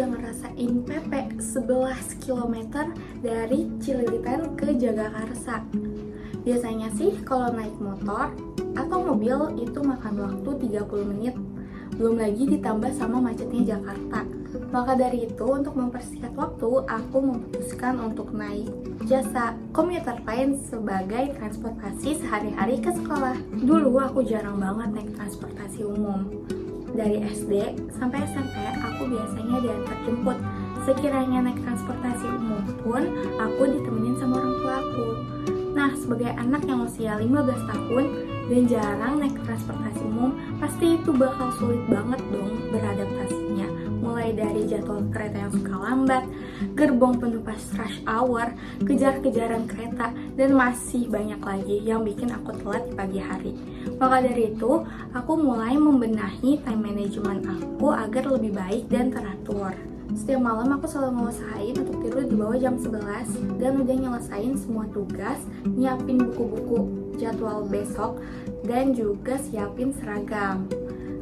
udah ngerasain PP 11 km dari Cililitan ke Jagakarsa. Biasanya sih kalau naik motor atau mobil itu makan waktu 30 menit. Belum lagi ditambah sama macetnya Jakarta. Maka dari itu, untuk mempersingkat waktu, aku memutuskan untuk naik jasa komuter lain sebagai transportasi sehari-hari ke sekolah. Dulu aku jarang banget naik transportasi umum. Dari SD sampai SMP, aku biasanya diantar jemput. Sekiranya naik transportasi umum pun, aku ditemenin sama orang tua aku. Nah, sebagai anak yang usia 15 tahun dan jarang naik transportasi umum, pasti itu bakal sulit banget dong beradaptasinya. Mulai dari jadwal kereta yang suka lambat, gerbong penuh pas rush hour, kejar-kejaran kereta, dan masih banyak lagi yang bikin aku telat di pagi hari. Maka dari itu, aku mulai membenahi time management aku agar lebih baik dan teratur. Setiap malam aku selalu ngusahain untuk tidur di bawah jam 11 dan udah nyelesain semua tugas, nyiapin buku-buku jadwal besok, dan juga siapin seragam.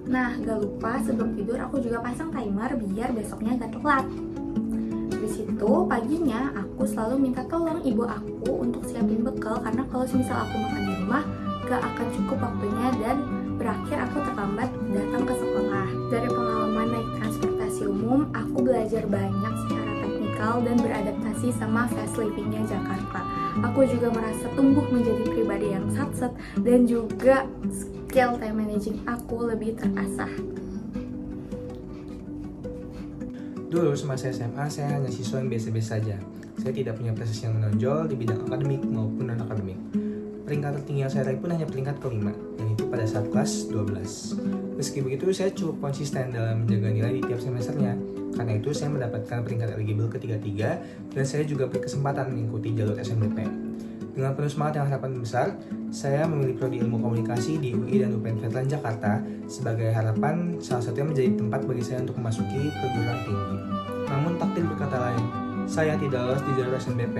Nah, gak lupa sebelum tidur aku juga pasang timer biar besoknya gak telat. Di situ paginya aku selalu minta tolong ibu aku untuk siapin bekal karena kalau misal aku makan di rumah gak akan cukup waktunya dan berakhir aku terlambat datang ke sekolah. Dari pengalaman naik transportasi umum, aku belajar banyak secara teknikal dan beradaptasi sama fast livingnya Jakarta. Aku juga merasa tumbuh menjadi pribadi yang satset dan juga skill time managing aku lebih terasah. Dulu semasa SMA, saya hanya siswa yang biasa-biasa saja. Saya tidak punya prestasi yang menonjol di bidang akademik maupun non-akademik. Peringkat tertinggi yang saya raih pun hanya peringkat kelima, dan itu pada saat kelas 12. Meski begitu, saya cukup konsisten dalam menjaga nilai di tiap semesternya. Karena itu, saya mendapatkan peringkat eligible ketiga-tiga, dan saya juga berkesempatan mengikuti jalur SNBP. Dengan penuh semangat dan harapan besar, saya memilih prodi ilmu komunikasi di UI dan UPN Veteran Jakarta sebagai harapan salah satunya menjadi tempat bagi saya untuk memasuki perguruan tinggi. Namun takdir berkata lain, saya tidak lolos di jalur SNBP.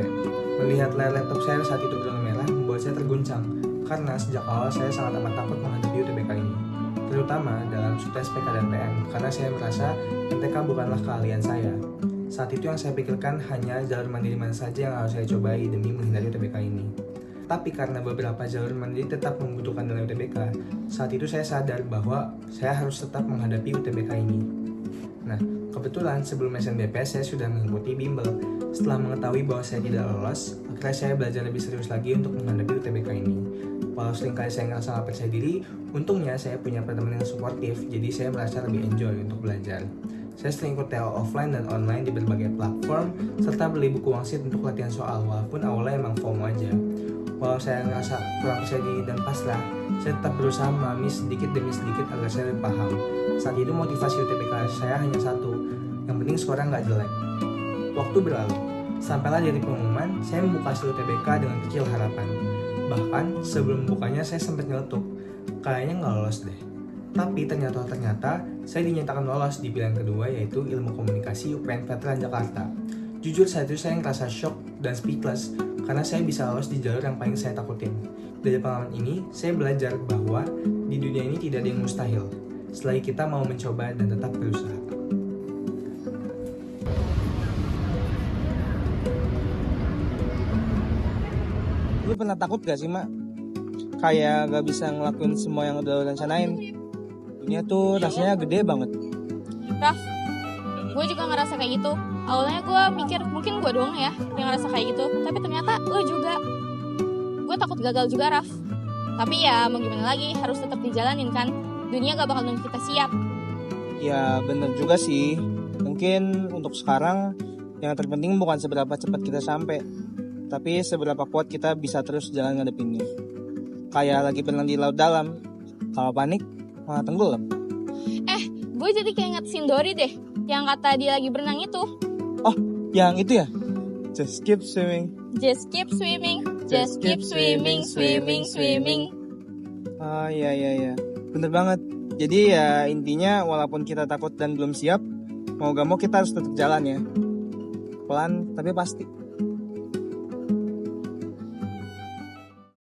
Melihat layar laptop saya saat itu berwarna merah membuat saya terguncang, karena sejak awal saya sangat amat takut menghadapi UTBK ini, terutama dalam subtes PK dan PM, karena saya merasa MTK bukanlah keahlian saya. Saat itu yang saya pikirkan hanya jalur mandiri mana saja yang harus saya cobai demi menghindari UTBK ini. Tapi karena beberapa jalur mandiri tetap membutuhkan nilai UTBK, saat itu saya sadar bahwa saya harus tetap menghadapi UTBK ini. Nah, kebetulan sebelum SNBP saya sudah mengikuti bimbel. Setelah mengetahui bahwa saya tidak lolos, akhirnya saya belajar lebih serius lagi untuk menghadapi UTBK ini. Walau seringkali saya nggak sangat percaya diri, untungnya saya punya teman yang suportif, jadi saya merasa lebih enjoy untuk belajar. Saya sering ikut TO offline dan online di berbagai platform, serta beli buku wangsit untuk latihan soal, walaupun awalnya emang FOMO aja. Walau saya ngerasa kurang percaya diri dan pasrah, saya tetap berusaha memahami sedikit demi sedikit agar saya lebih paham. Saat itu motivasi UTBK saya hanya satu, yang penting skornya nggak jelek. Waktu berlalu, sampailah dari pengumuman, saya membuka hasil UTBK dengan kecil harapan. Bahkan sebelum membukanya saya sempat nyeletuk, kayaknya nggak lolos deh. Tapi ternyata saya dinyatakan lolos di pilihan kedua, yaitu ilmu komunikasi UPN Veteran Jakarta. Jujur saat itu saya ngerasa shock dan speechless karena saya bisa lolos di jalur yang paling saya takutin. Dari pengalaman ini, saya belajar bahwa di dunia ini tidak ada yang mustahil, selagi kita mau mencoba dan tetap berusaha. Lu pernah takut gak sih, Mak? Kayak gak bisa ngelakuin semua yang udah lu rencanain. Dunia tuh rasanya gede banget. Raf, gue juga ngerasa kayak gitu. Awalnya gue mikir mungkin gue doang ya yang ngerasa kayak gitu, tapi ternyata lo juga. Gue takut gagal juga, Raf. Tapi ya mau gimana lagi, harus tetap dijalanin kan. Dunia gak bakal nunggu kita siap. Ya bener juga sih. Mungkin untuk sekarang yang terpenting bukan seberapa cepat kita sampai, tapi seberapa kuat kita bisa terus jalan ngadepinnya. Kayak lagi berenang di laut dalam, kalau panik malah tenggelam. Gue jadi kayak inget Sindori deh, yang kata dia lagi berenang itu. Oh, yang itu ya? Just keep swimming. Just keep swimming, just keep swimming, swimming, swimming. Oh iya. Bener banget. Jadi ya intinya walaupun kita takut dan belum siap, mau gak mau kita harus tetap jalan ya. Pelan tapi pasti.